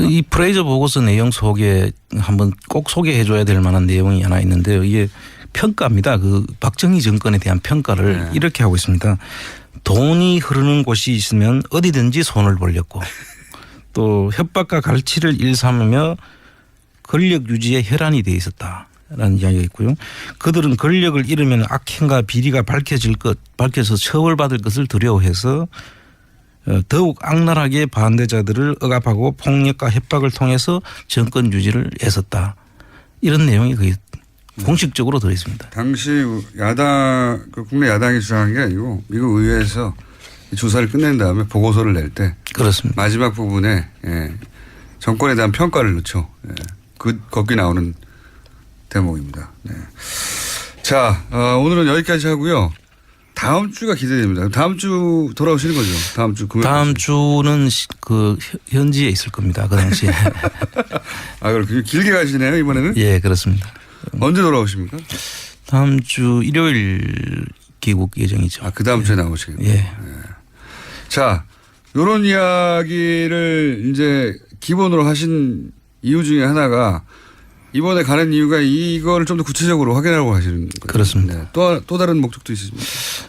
이 프레이저 보고서 내용 속에 한번 꼭 소개해줘야 될 만한 내용이 하나 있는데요. 이게 평가입니다. 그 박정희 정권에 대한 평가를 이렇게 하고 있습니다. 돈이 흐르는 곳이 있으면 어디든지 손을 벌렸고 또 협박과 갈취를 일삼으며 권력 유지에 혈안이 돼 있었다라는 이야기가 있고요. 그들은 권력을 잃으면 악행과 비리가 밝혀서 처벌받을 것을 두려워해서 더욱 악랄하게 반대자들을 억압하고 폭력과 협박을 통해서 정권 유지를 애썼다. 이런 내용이 거의 공식적으로 들어있습니다. 당시 국내 야당이 주장한 게 아니고 미국 의회에서 조사를 끝낸 다음에 보고서를 낼 때 그렇습니다. 마지막 부분에 정권에 대한 평가를 넣죠. 거기 나오는 대목입니다. 네. 자, 오늘은 여기까지 하고요. 다음 주가 기대됩니다. 다음 주 돌아오시는 거죠? 다음 주 금요일. 다음 주는 그 현지에 있을 겁니다. 그 당시에. 그렇군요. 길게 가시네요, 이번에는? 예, 그렇습니다. 언제 돌아오십니까? 다음 주 일요일 귀국 예정이죠. 그 다음 주에 나오시겠네요. 예. 자, 요런 이야기를 이제 기본으로 하신 이유 중에 하나가 이번에 가는 이유가 이걸 좀 더 구체적으로 확인하려고 하시는 거예요. 그렇습니다. 네. 또 다른 목적도 있으십니까?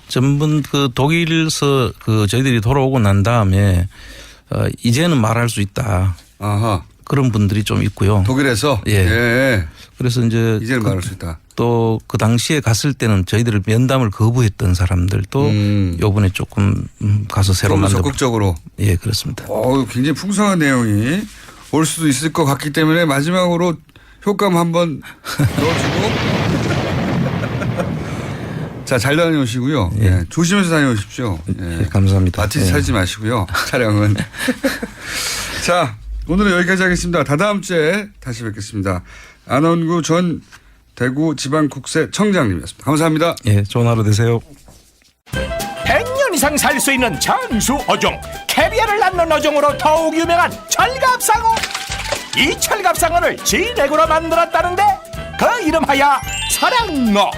전분 그 독일에서 저희들이 돌아오고 난 다음에 이제는 말할 수 있다. 아하. 그런 분들이 좀 있고요. 독일에서? 예. 그래서 이제는 말할 수 있다. 또 그 당시에 갔을 때는 저희들을 면담을 거부했던 사람들도 요번에 조금 가서 새로 좀 만들고. 적극적으로. 예, 그렇습니다. 굉장히 풍성한 내용이 올 수도 있을 것 같기 때문에 마지막으로 효과음 한번 넣어주고. 자, 잘 다녀오시고요. 예. 조심해서 다녀오십시오. 예, 감사합니다. 마티즈 살지 마시고요. 촬영은. 자, 오늘은 여기까지 하겠습니다. 다다음 주에 다시 뵙겠습니다. 안원구 전 대구지방국세청장님이었습니다. 감사합니다. 예, 좋은 하루 되세요. 100년 이상 살 수 있는 장수 어종 캐비아를 낳는 어종으로 더욱 유명한 철갑상어. 이 철갑상어를 진액으로 만들었다는데 그 이름하여 설악어.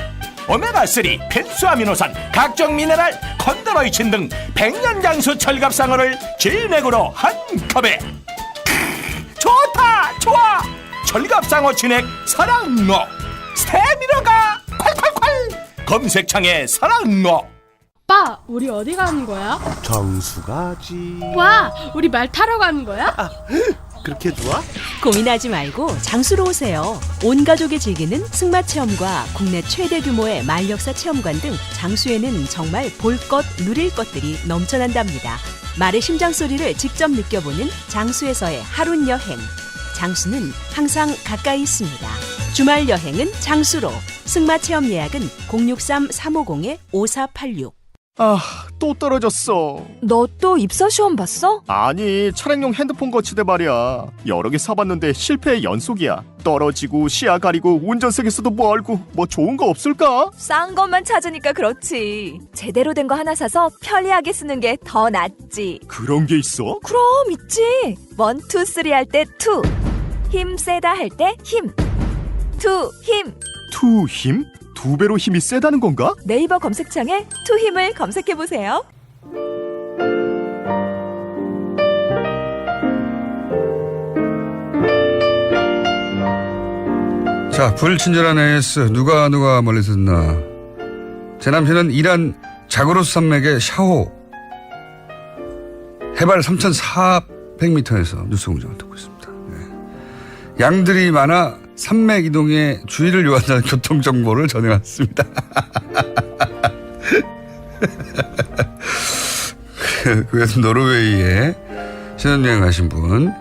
오메가3, 필수 아미노산, 각종 미네랄, 콘드로이친 등 100년 장수 철갑상어를 진액으로 한 컵에. 좋아 철갑상어 진액 설악어. 스테미너가 콸콸콸. 검색창에 설악어. 오빠, 우리 어디 가는 거야? 정수 가지. 와, 우리 말 타러 가는 거야? 그렇게 좋아? 고민하지 말고 장수로 오세요. 온 가족이 즐기는 승마 체험과 국내 최대 규모의 말역사 체험관 등 장수에는 정말 볼 것, 누릴 것들이 넘쳐난답니다. 말의 심장 소리를 직접 느껴보는 장수에서의 하룬 여행. 장수는 항상 가까이 있습니다. 주말 여행은 장수로. 승마 체험 예약은 063-350-5486. 또 떨어졌어. 너 또 입사 시험 봤어? 아니, 차량용 핸드폰 거치대 말이야. 여러 개 사봤는데 실패의 연속이야. 떨어지고 시야 가리고 운전석에서도 멀고 뭐 좋은 거 없을까? 싼 것만 찾으니까 그렇지. 제대로 된 거 하나 사서 편리하게 쓰는 게 더 낫지. 그런 게 있어? 그럼 있지. 1, 2, 3 할 때 2. 힘 세다 할 때 힘. 2 힘. 2 힘? 2배로 힘이 세다는 건가? 네이버 검색창에 2 힘을 검색해보세요. 자, 불친절한 AS 누가 멀리서 듣나. 제 남편은 이란 자그로스 산맥의 샤호 해발 3,400m에서 뉴스공장을 듣고 있습니다. 양들이 많아 산맥 이동에 주의를 요한다는 교통정보를 전해왔습니다. 그래서 노르웨이에 신혼여행 가신 분,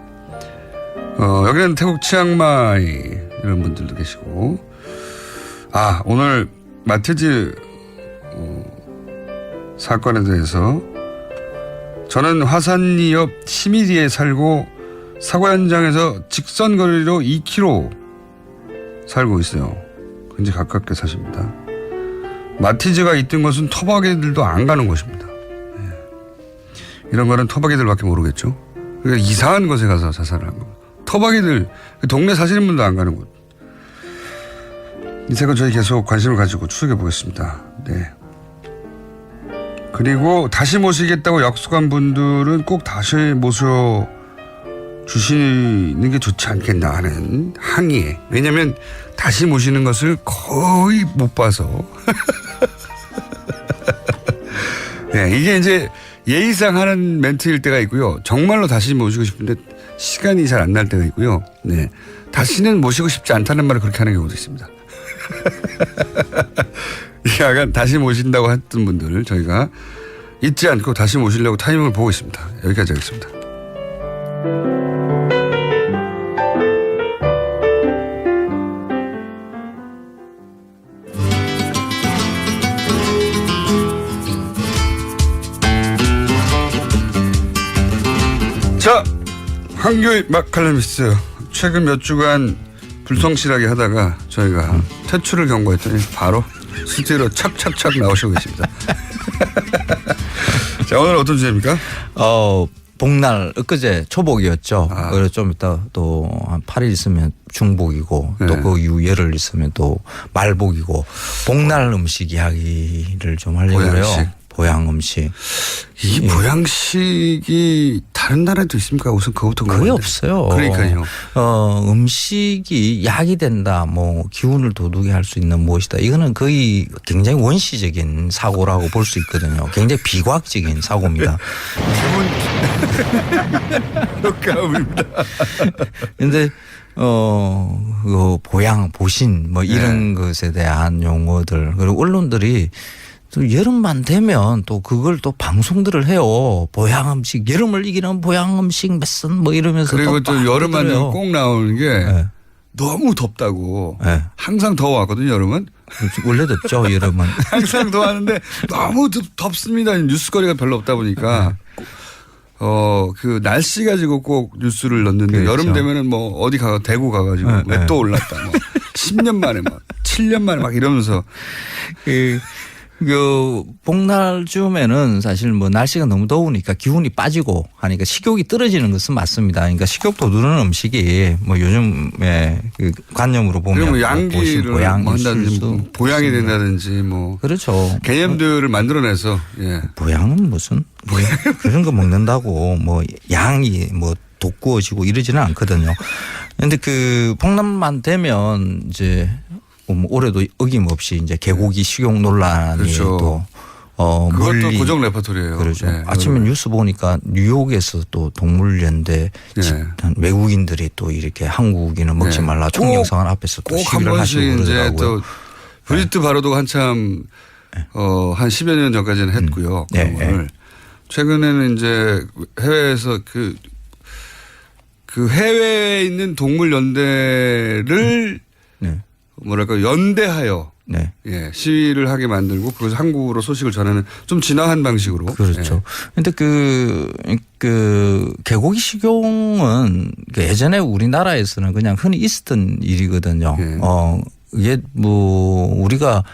여기는 태국 치앙마이 이런 분들도 계시고, 오늘 마티즈 사건에 대해서 저는 화산리 옆 시미리에 살고 사고 현장에서 직선 거리로 2km 살고 있어요. 굉장히 가깝게 사십니다. 마티즈가 있던 곳은 토박이들도 안 가는 곳입니다. 이런 거는 토박이들밖에 모르겠죠. 그러니까 이상한 곳에 가서 자살을 한 겁니다. 토박이들, 동네 사시는 분도 안 가는 곳. 이 사건 저희 계속 관심을 가지고 추적해 보겠습니다. 네. 그리고 다시 모시겠다고 약속한 분들은 꼭 다시 모셔 주시는 게 좋지 않겠나 하는 항의에. 왜냐하면 다시 모시는 것을 거의 못 봐서. 네, 이게 이제 예의상 하는 멘트일 때가 있고요. 정말로 다시 모시고 싶은데 시간이 잘 안 날 때가 있고요. 네, 다시는 모시고 싶지 않다는 말을 그렇게 하는 경우도 있습니다. 약간 다시 모신다고 했던 분들을 저희가 잊지 않고 다시 모시려고 타이밍을 보고 있습니다. 여기까지 하겠습니다. 자, 황교익 막칼럼니스트 최근 몇 주간 불성실하게 하다가 저희가 퇴출을 경고했더니 바로 스튜디오로 착착착 나오시고 계십니다. 자, 오늘 어떤 주제입니까? 복날 엊그제 초복이었죠. 그래서 좀 이따 또 한 8일 있으면 중복이고 네. 또 그 이후 열흘 있으면 또 말복이고 복날 음식 이야기를 좀 하려고 해요. 보양 음식. 이 보양식이 다른 나라에도 있습니까? 우선 그것부터 거의 없어요. 그러니까요. 음식이 약이 된다, 뭐 기운을 돋우게 할 수 있는 무엇이다. 이거는 거의 굉장히 원시적인 사고라고 볼 수 있거든요. 굉장히 비과학적인 사고입니다. 효과음입니다. 그런데 그 보양, 보신 뭐 이런 것에 대한 용어들 그리고 언론들이 또 여름만 되면 또 그걸 또 방송들을 해요. 보양 음식, 여름을 이기는 보양 음식 몇선 뭐 이러면서. 그리고 또 여름만 되면 꼭 나오는 게 너무 덥다고. 항상 더워왔거든요, 여름은. 원래 덥죠, 여름은. 항상 더워하는데 너무 덥습니다. 뉴스거리가 별로 없다 보니까. 그 날씨 가지고 꼭 뉴스를 넣는데 그렇죠. 여름 되면은 뭐 어디 가 대구 가가지고 몇 도 올랐다 뭐 10년 만에 막 7년 만에 막 이러면서 그 복날쯤에는 사실 뭐 날씨가 너무 더우니까 기운이 빠지고 하니까 식욕이 떨어지는 것은 맞습니다. 그러니까 식욕 돋우는 음식이 뭐 요즘에 그 관념으로 보면 그러면 양기를 보양, 뭐 한다든지 보양이 된다든지 뭐 그렇죠. 개념들을 만들어내서 보양은 무슨 그런 거 먹는다고 뭐 양이 뭐 돋구어지고 이러지는 않거든요. 그런데 그 복날만 되면 이제 올해도 어김없이 이제 개고기 식용 논란이 그렇죠. 또 그것도 고정 레퍼토리예요. 그렇죠. 네. 아침에 뉴스 보니까 뉴욕에서 또 동물연대 외국인들이 또 이렇게 한국인은 먹지 말라 총영상을 앞에서 또 시위를 하시고 그러더라고요. 또 브리트 바로도 한참 한 10여 년 전까지는 했고요. 그런 걸. 최근에는 이제 해외에서 그 해외에 있는 동물연대를 뭐랄까 연대하여 시위를 하게 만들고 그것을 한국으로 소식을 전하는 좀 진화한 방식으로. 그렇죠. 그런데 그 개고기 식용은 예전에 우리나라에서는 그냥 흔히 있었던 일이거든요. 이게 뭐 우리가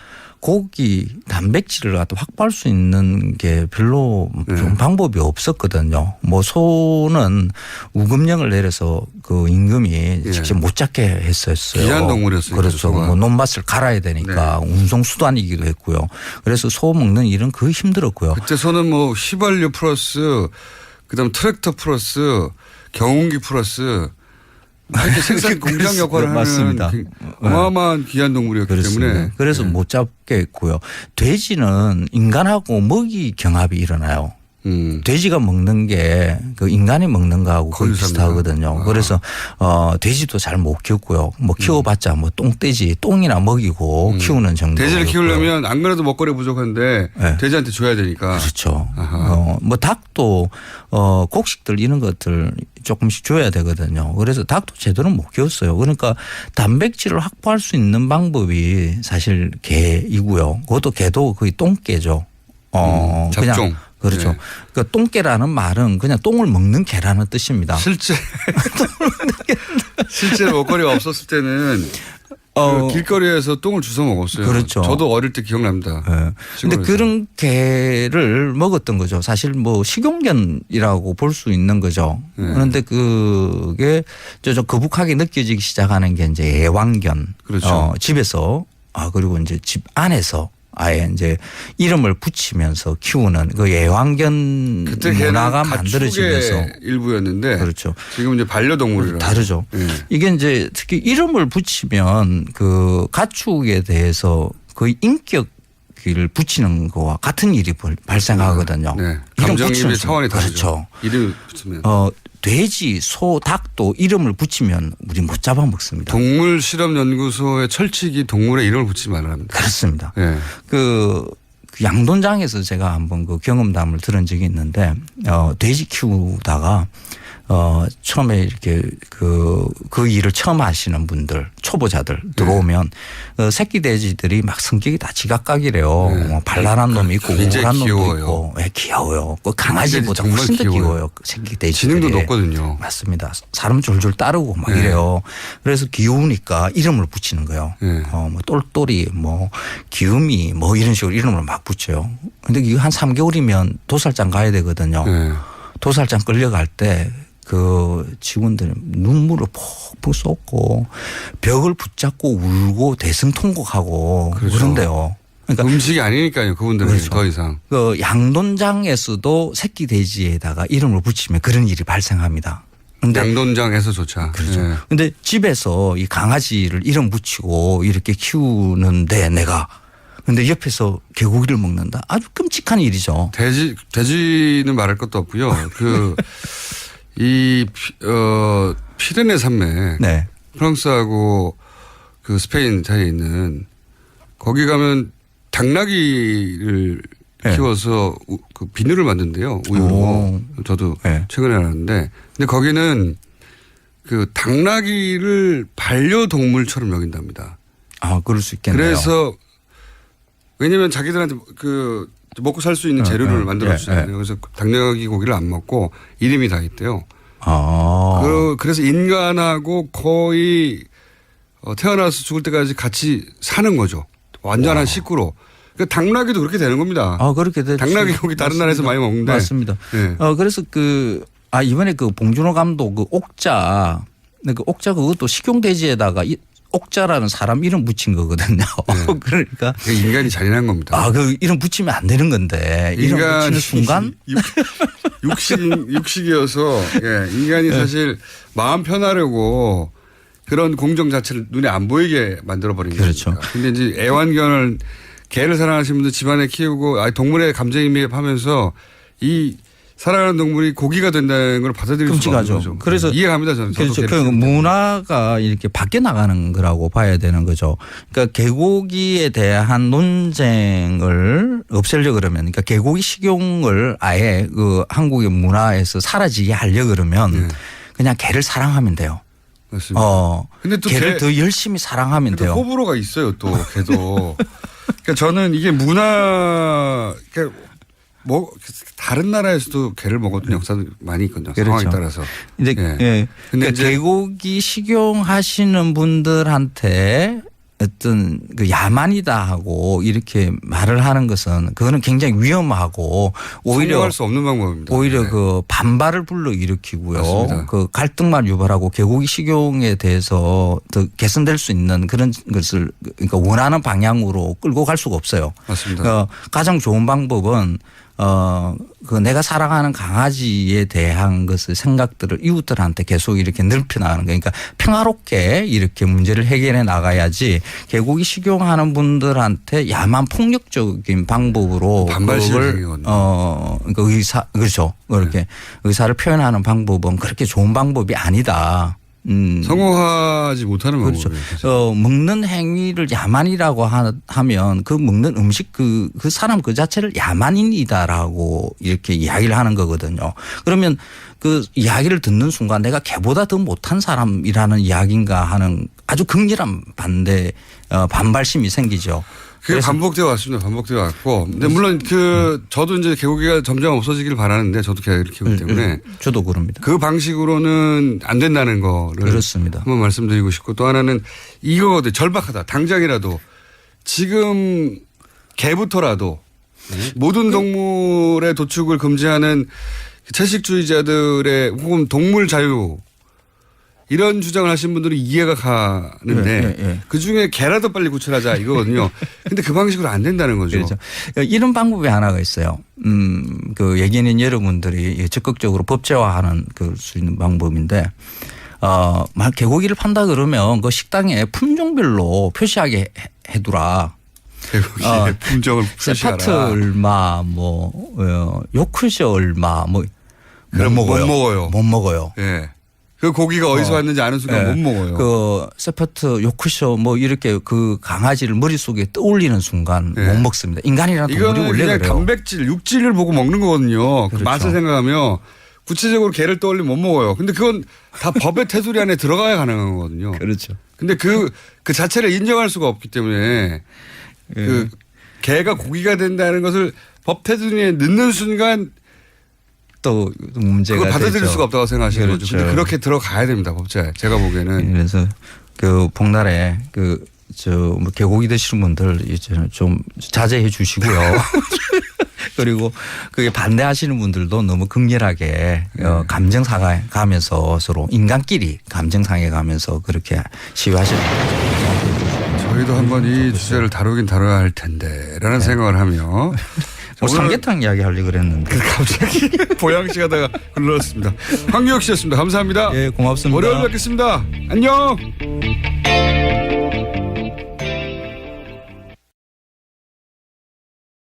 고기 단백질을 갖다 확보할 수 있는 게 별로 좀 방법이 없었거든요. 뭐 소는 우금령을 내려서 그 임금이 직접 못 잡게 했었어요. 귀한 동물이었어요. 그렇죠. 뭐 논밭을 갈아야 되니까 운송 수단이기도 했고요. 그래서 소 먹는 일은 거의 힘들었고요. 그때 소는 뭐 휘발유 플러스 그다음 트랙터 플러스 경운기 플러스 생산 공장 역할을 맞습니다. 하는 어마어마한 귀한 동물이었기 그렇습니다. 때문에. 그래서 못 잡게 했고요. 돼지는 인간하고 먹이 경합이 일어나요. 돼지가 먹는 게 그 인간이 먹는 거하고 거의 비슷하거든요. 그래서 돼지도 잘 못 키웠고요. 뭐 키워봤자 뭐 똥돼지 똥이나 먹이고 키우는 정도. 돼지를 키우려면 안 그래도 먹거리 부족한데 돼지한테 줘야 되니까. 그렇죠. 뭐 닭도 곡식들 이런 것들 조금씩 줘야 되거든요. 그래서 닭도 제대로 못 키웠어요. 그러니까 단백질을 확보할 수 있는 방법이 사실 개이고요. 그것도 개도 거의 똥개죠. 잡종. 그냥 그렇죠. 그러니까 똥개라는 말은 그냥 똥을 먹는 개라는 뜻입니다. 실제 먹거리가 없었을 때는 그 길거리에서 똥을 주워 먹었어요. 그렇죠. 저도 어릴 때 기억납니다. 그런데 그런 개를 먹었던 거죠. 사실 뭐 식용견이라고 볼 수 있는 거죠. 그런데 그게 좀 거북하게 느껴지기 시작하는 게 이제 애완견. 그렇죠. 집에서 그리고 이제 집 안에서 아예 이제 이름을 붙이면서 키우는 그 애완견 문화가 만들어지면서 일부였는데 그렇죠. 지금 이제 반려동물이라 다르죠. 이게 이제 특히 이름을 붙이면 그 가축에 대해서 거의 인격을 붙이는 거와 같은 일이 발생하거든요. 네. 이름 감정입의 붙이는 차원이 다르죠. 그렇죠. 이름 붙이면. 돼지, 소, 닭도 이름을 붙이면 우리 못 잡아먹습니다. 동물 실험 연구소의 철칙이 동물의 이름을 붙이지 말아야 합니다. 그렇습니다. 네. 그 양돈장에서 제가 한번 그 경험담을 들은 적이 있는데 돼지 키우다가 처음에 이렇게 그 일을 처음 하시는 분들 초보자들 들어오면 새끼 돼지들이 막 성격이 다 지각각이래요. 뭐 발랄한 놈이 있고 우울한 놈도 있고 귀여워요. 그 강아지보다 훨씬 더 귀여워요. 새끼 돼지들이. 지능도 높거든요. 맞습니다. 사람 졸졸 따르고 막 이래요. 그래서 귀여우니까 이름을 붙이는 거예요. 뭐 똘똘이 뭐 기음이 뭐 이런 식으로 이름을 막 붙여요. 근데 이거 한 3개월이면 도살장 가야 되거든요. 도살장 끌려갈 때 그 직원들이 눈물을 폭폭 쏟고 벽을 붙잡고 울고 대성통곡하고 그렇죠. 그런데요. 그러니까 음식이 아니니까요. 그분들은 그렇죠. 더 이상. 그 양돈장에서도 새끼 돼지에다가 이름을 붙이면 그런 일이 발생합니다. 근데 양돈장에서조차. 그렇죠. 근데 집에서 이 강아지를 이름 붙이고 이렇게 키우는데 내가 근데 옆에서 개고기를 먹는다. 아주 끔찍한 일이죠. 돼지는 말할 것도 없고요. 피레네 산맥. 네. 프랑스하고 그 스페인 사이에 있는 거기 가면 당나귀를 키워서 그 비누를 만든대요. 우유로. 저도 최근에 알았는데. 근데 거기는 그 당나귀를 반려동물처럼 여긴답니다. 그럴 수 있겠네요. 그래서 왜냐면 자기들한테 그 먹고 살 수 있는 재료를 만들어 주잖아요. 그래서 당나귀 고기를 안 먹고 이름이 다 있대요. 그래서 인간하고 거의 태어나서 죽을 때까지 같이 사는 거죠. 완전한 식구로. 그러니까 당나귀도 그렇게 되는 겁니다. 그렇게 되죠. 당나귀 고기 다른 나라에서 많이 먹는데. 맞습니다. 네. 그래서 이번에 그 봉준호 감독 그 옥자 그것도 식용돼지에다가 옥자라는 사람 이름 붙인 거거든요. 그러니까 인간이 잔인한 겁니다. 그 이름 붙이면 안 되는 건데 이름 붙이는 순간 육식이어서 인간이 사실 마음 편하려고 그런 공정 자체를 눈에 안 보이게 만들어 버린 거죠. 그렇죠. 근데 이제 애완견을 개를 사랑하시는 분들 집안에 키우고 동물의 감정이입하면서 이 사랑하는 동물이 고기가 된다는 걸 받아들일 수가 없는 거죠. 그래서 이해합니다 저는. 그렇죠. 그 문화가 이렇게 바뀌어 나가는 거라고 봐야 되는 거죠. 그러니까 개고기에 대한 논쟁을 없애려 그러면, 그러니까 개고기 식용을 아예 그 한국의 문화에서 사라지게 하려 그러면 그냥 개를 사랑하면 돼요. 맞습니다. 근데 또 개를 더 열심히 사랑하면 돼요. 호불호가 있어요 또 개도. 그러니까 저는 이게 문화. 뭐 다른 나라에서도 개를 먹었던 역사도 많이 있거든요. 그렇죠. 상황에 따라서. 근데 그러니까 개고기 식용하시는 분들한테 어떤 그 야만이다 하고 이렇게 말을 하는 것은 그거는 굉장히 위험하고 오히려 성공할 수 없는 방법입니다. 오히려 그 반발을 불러 일으키고요. 맞습니다. 그 갈등만 유발하고 개고기 식용에 대해서 더 개선될 수 있는 그런 것을 그러니까 원하는 방향으로 끌고 갈 수가 없어요. 맞습니다. 가장 좋은 방법은 그 내가 사랑하는 강아지에 대한 것을 생각들을 이웃들한테 계속 이렇게 넓혀 나가는 거예요. 그러니까 평화롭게 이렇게 문제를 해결해 나가야지 개고기 식용하는 분들한테 야만 폭력적인 방법으로 반발심이거든요. 그러니까 그렇죠. 그렇게 의사를 표현하는 방법은 그렇게 좋은 방법이 아니다. 성공하지 못하는 그렇죠. 방법이에요. 먹는 행위를 야만이라고 하면 그 먹는 음식 그 사람 그 자체를 야만인이다라고 이렇게 이야기를 하는 거거든요. 그러면 그 이야기를 듣는 순간 내가 걔보다 더 못한 사람이라는 이야기인가 하는 아주 극렬한 반발심이 생기죠. 그게 반복되어 왔습니다. 반복되어 왔고. 근데 물론 저도 이제 개고기가 점점 없어지길 바라는데 저도 개를 키우기 때문에. 저도 그럽니다. 그 방식으로는 안 된다는 거를. 그렇습니다. 한번 말씀드리고 싶고 또 하나는 이거거든요. 절박하다. 당장이라도 지금 개부터라도 모든 동물의 도축을 금지하는 채식주의자들의 혹은 동물 자유 이런 주장을 하신 분들은 이해가 가는데 그중에 개라도 빨리 구출하자 이거거든요. 근데 그 방식으로 안 된다는 거죠. 그렇죠. 이런 방법이 하나가 있어요. 그 얘기는 여러분들이 적극적으로 법제화하는 수 있는 방법인데 개고기를 판다 그러면 그 식당에 품종별로 표시하게 해두라. 개고기의 품종을 표시하라. 세파트 얼마, 요크셔 얼마, 그럼 못 먹어요. 못 먹어요. 예. 그 고기가 어디서 왔는지 아는 순간 못 먹어요. 그 세파트, 요크셔 이렇게 그 강아지를 머릿속에 떠올리는 순간 못 먹습니다. 인간이란 동물이 이거는 원래 그냥 그래요. 단백질, 육질을 보고 먹는 거거든요. 그 그렇죠. 맛을 생각하면 구체적으로 개를 떠올리면 못 먹어요. 근데 그건 다 법의 테두리 안에 들어가야 가능한 거거든요. 그렇죠. 근데 그 자체를 인정할 수가 없기 때문에 그 개가 고기가 된다는 것을 법 테두리에 넣는 순간 또 문제가 그걸 받아들일 되죠. 수가 없다고 생각하시는 그렇죠. 거죠. 근데 그렇게 들어가야 됩니다. 법제에. 제가 보기에는. 그래서 그 복날에 개고기 드시는 분들 이제 좀 자제해 주시고요. 그리고 그게 반대하시는 분들도 너무 극렬하게 감정 상해 가면서 서로 인간끼리 감정 상해 가면서 그렇게 시위하시는 거죠. 저희도 한번 이 주제를 다루긴 다뤄야 할 텐데라는 생각을 하며 삼계탕 이야기 하려고 그랬는데 갑자기 보양식 하다가 흘렀습니다. 황교익 씨였습니다. 감사합니다. 예, 고맙습니다. 월요일 뵙겠습니다. 안녕.